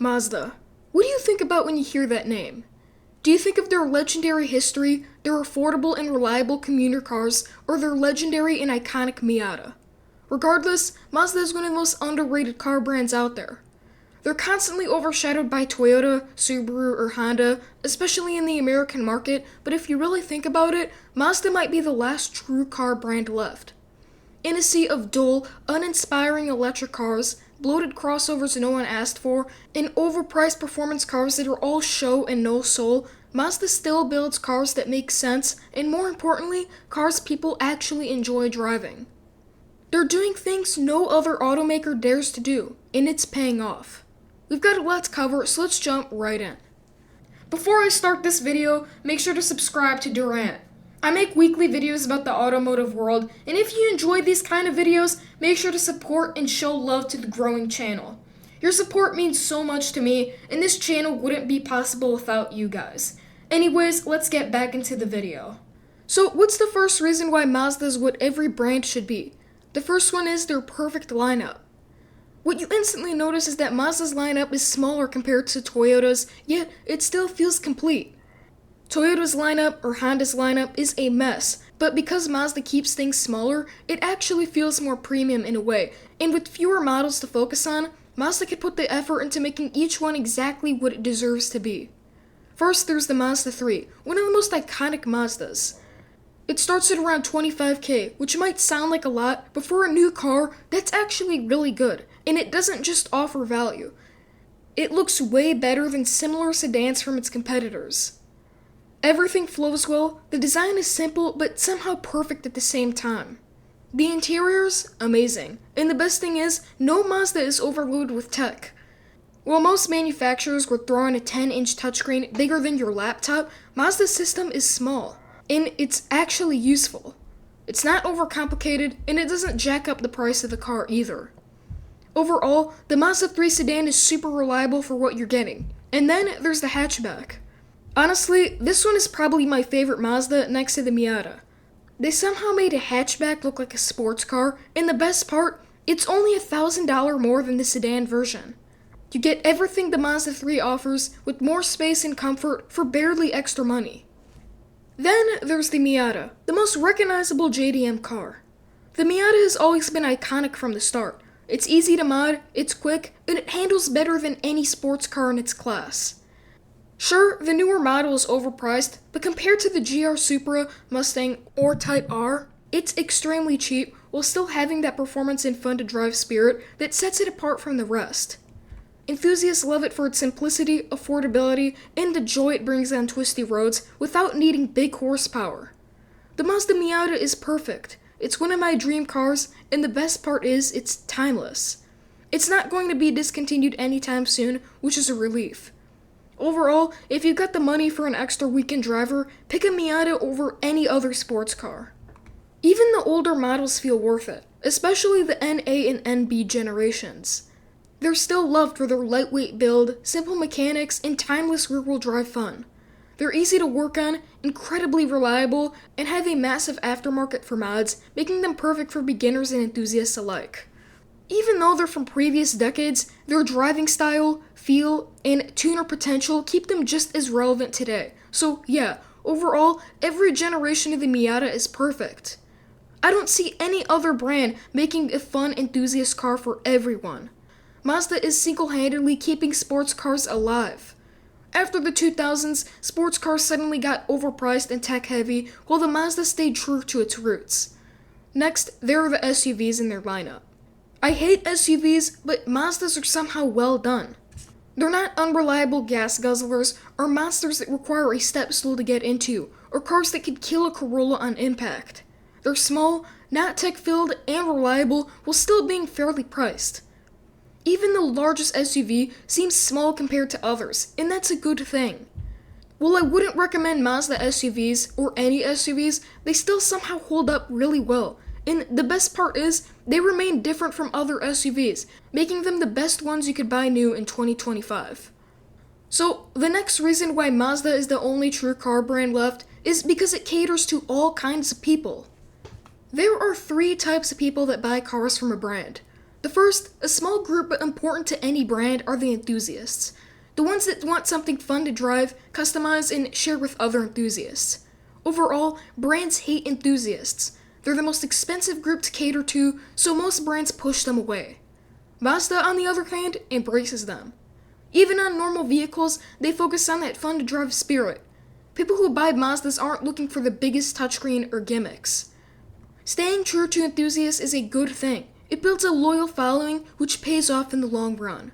Mazda. What do you think about when you hear that name? Do you think of their legendary history, their affordable and reliable commuter cars, or their legendary and iconic Miata? Regardless, Mazda is one of the most underrated car brands out there. They're constantly overshadowed by Toyota, Subaru, or Honda, especially in the American market, but if you really think about it, Mazda might be the last true car brand left. In a sea of dull, uninspiring electric cars, bloated crossovers no one asked for, and overpriced performance cars that are all show and no soul, Mazda still builds cars that make sense, and more importantly, cars people actually enjoy driving. They're doing things no other automaker dares to do, and it's paying off. We've got a lot to cover, so let's jump right in. Before I start this video, make sure to subscribe to Durant. I make weekly videos about the automotive world, and if you enjoy these kind of videos, make sure to support and show love to the growing channel. Your support means so much to me, and this channel wouldn't be possible without you guys. Anyways, let's get back into the video. So, what's the first reason why Mazda is what every brand should be? The first one is their perfect lineup. What you instantly notice is that Mazda's lineup is smaller compared to Toyota's, yet it still feels complete. Toyota's lineup or Honda's lineup is a mess, but because Mazda keeps things smaller, it actually feels more premium in a way, and with fewer models to focus on, Mazda could put the effort into making each one exactly what it deserves to be. First, there's the Mazda 3, one of the most iconic Mazdas. It starts at around $25,000, which might sound like a lot, but for a new car, that's actually really good, and it doesn't just offer value. It looks way better than similar sedans from its competitors. Everything flows well, the design is simple but somehow perfect at the same time. The interior's amazing, and the best thing is, no Mazda is overloaded with tech. While most manufacturers would throw in a 10-inch touchscreen bigger than your laptop, Mazda's system is small, and it's actually useful. It's not overcomplicated, and it doesn't jack up the price of the car either. Overall, the Mazda 3 sedan is super reliable for what you're getting. And then there's the hatchback. Honestly, this one is probably my favorite Mazda next to the Miata. They somehow made a hatchback look like a sports car, and the best part, it's only $1,000 more than the sedan version. You get everything the Mazda 3 offers with more space and comfort for barely extra money. Then there's the Miata, the most recognizable JDM car. The Miata has always been iconic from the start. It's easy to mod, it's quick, and it handles better than any sports car in its class. Sure, the newer model is overpriced, but compared to the GR Supra, Mustang, or Type R, it's extremely cheap while still having that performance and fun-to-drive spirit that sets it apart from the rest. Enthusiasts love it for its simplicity, affordability, and the joy it brings on twisty roads without needing big horsepower. The Mazda Miata is perfect. It's one of my dream cars, and the best part is it's timeless. It's not going to be discontinued anytime soon, which is a relief. Overall, if you've got the money for an extra weekend driver, pick a Miata over any other sports car. Even the older models feel worth it, especially the NA and NB generations. They're still loved for their lightweight build, simple mechanics, and timeless rear-wheel drive fun. They're easy to work on, incredibly reliable, and have a massive aftermarket for mods, making them perfect for beginners and enthusiasts alike. Even though they're from previous decades, their driving style, feel, and tuner potential keep them just as relevant today. So yeah, overall, every generation of the Miata is perfect. I don't see any other brand making a fun enthusiast car for everyone. Mazda is single-handedly keeping sports cars alive. After the 2000s, sports cars suddenly got overpriced and tech-heavy, while the Mazda stayed true to its roots. Next, there are the SUVs in their lineup. I hate SUVs, but Mazdas are somehow well done. They're not unreliable gas guzzlers, or monsters that require a step stool to get into, or cars that could kill a Corolla on impact. They're small, not tech-filled, and reliable, while still being fairly priced. Even the largest SUV seems small compared to others, and that's a good thing. While I wouldn't recommend Mazda SUVs, or any SUVs, they still somehow hold up really well, and the best part is, they remain different from other SUVs, making them the best ones you could buy new in 2025. So, the next reason why Mazda is the only true car brand left is because it caters to all kinds of people. There are 3 types of people that buy cars from a brand. The first, a small group but important to any brand, are the enthusiasts. The ones that want something fun to drive, customize, and share with other enthusiasts. Overall, brands hate enthusiasts. They're the most expensive group to cater to, so most brands push them away. Mazda, on the other hand, embraces them. Even on normal vehicles, they focus on that fun to drive spirit. People who buy Mazdas aren't looking for the biggest touchscreen or gimmicks. Staying true to enthusiasts is a good thing. It builds a loyal following, which pays off in the long run.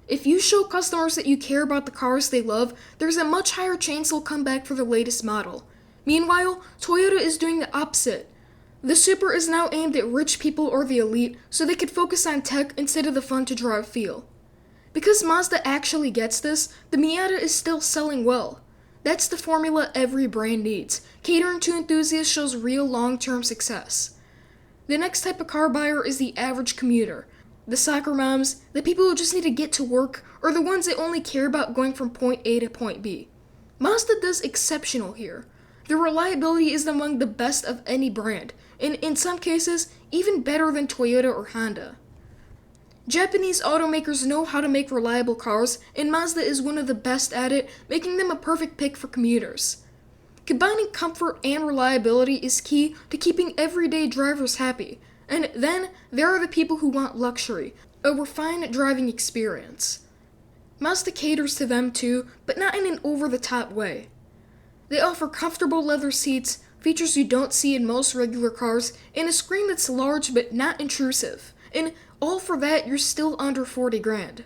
If you show customers that you care about the cars they love, there's a much higher chance they'll come back for the latest model. Meanwhile, Toyota is doing the opposite. The Supra is now aimed at rich people or the elite, so they could focus on tech instead of the fun-to-drive feel. Because Mazda actually gets this, the Miata is still selling well. That's the formula every brand needs. Catering to enthusiasts shows real long-term success. The next type of car buyer is the average commuter. The soccer moms, the people who just need to get to work, or the ones that only care about going from point A to point B. Mazda does exceptional here. Their reliability is among the best of any brand, and in some cases, even better than Toyota or Honda. Japanese automakers know how to make reliable cars, and Mazda is one of the best at it, making them a perfect pick for commuters. Combining comfort and reliability is key to keeping everyday drivers happy. And then, there are the people who want luxury, a refined driving experience. Mazda caters to them too, but not in an over-the-top way. They offer comfortable leather seats, features you don't see in most regular cars, and a screen that's large but not intrusive. And all for that, you're still under 40 grand.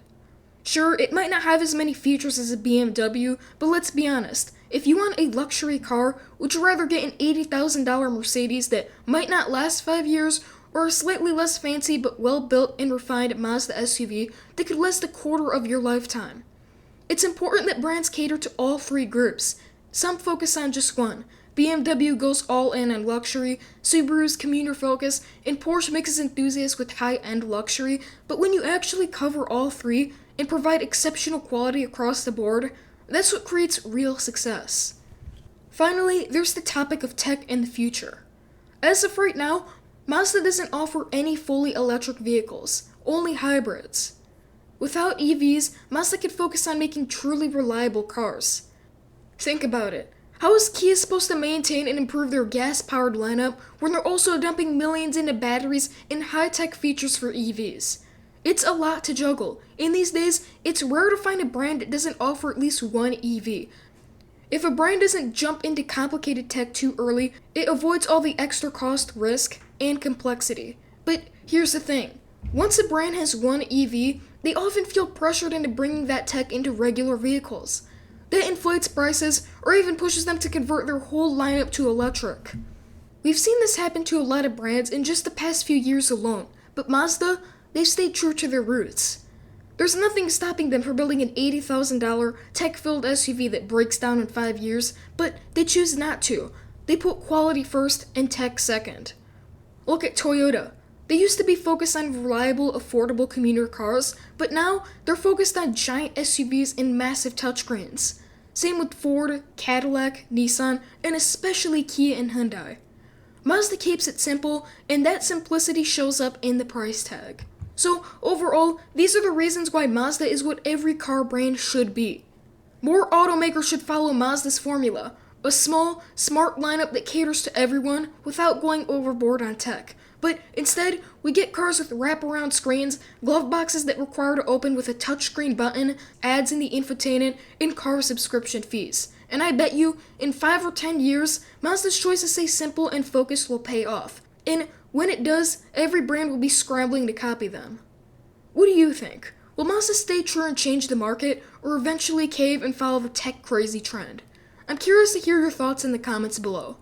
Sure, it might not have as many features as a BMW, but let's be honest. If you want a luxury car, would you rather get an $80,000 Mercedes that might not last 5 years, or a slightly less fancy but well-built and refined Mazda SUV that could last a quarter of your lifetime? It's important that brands cater to all three groups. Some focus on just one. BMW goes all in on luxury, Subaru's commuter focus, and Porsche mixes enthusiasts with high-end luxury, but when you actually cover all three and provide exceptional quality across the board, that's what creates real success. Finally, there's the topic of tech in the future. As of right now, Mazda doesn't offer any fully electric vehicles, only hybrids. Without EVs, Mazda could focus on making truly reliable cars. Think about it. How is Kia supposed to maintain and improve their gas-powered lineup when they're also dumping millions into batteries and high-tech features for EVs? It's a lot to juggle. In these days, it's rare to find a brand that doesn't offer at least one EV. If a brand doesn't jump into complicated tech too early, it avoids all the extra cost, risk, and complexity. But here's the thing. Once a brand has one EV, they often feel pressured into bringing that tech into regular vehicles. That inflates prices or even pushes them to convert their whole lineup to electric. We've seen this happen to a lot of brands in just the past few years alone, but Mazda, they've stayed true to their roots. There's nothing stopping them from building an $80,000 tech-filled SUV that breaks down in 5 years, but they choose not to. They put quality first and tech second. Look at Toyota. They used to be focused on reliable, affordable commuter cars, but now they're focused on giant SUVs and massive touchscreens. Same with Ford, Cadillac, Nissan, and especially Kia and Hyundai. Mazda keeps it simple, and that simplicity shows up in the price tag. So overall, these are the reasons why Mazda is what every car brand should be. More automakers should follow Mazda's formula, a small, smart lineup that caters to everyone without going overboard on tech. But instead, we get cars with wraparound screens, glove boxes that require to open with a touchscreen button, ads in the infotainment, and car subscription fees. And I bet you, in 5 or 10 years, Mazda's choice to stay simple and focused will pay off. And when it does, every brand will be scrambling to copy them. What do you think? Will Mazda stay true and change the market, or eventually cave and follow the tech-crazy trend? I'm curious to hear your thoughts in the comments below.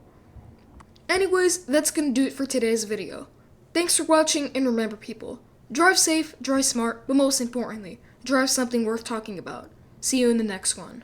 Anyways, that's gonna do it for today's video. Thanks for watching, and remember people, drive safe, drive smart, but most importantly, drive something worth talking about. See you in the next one.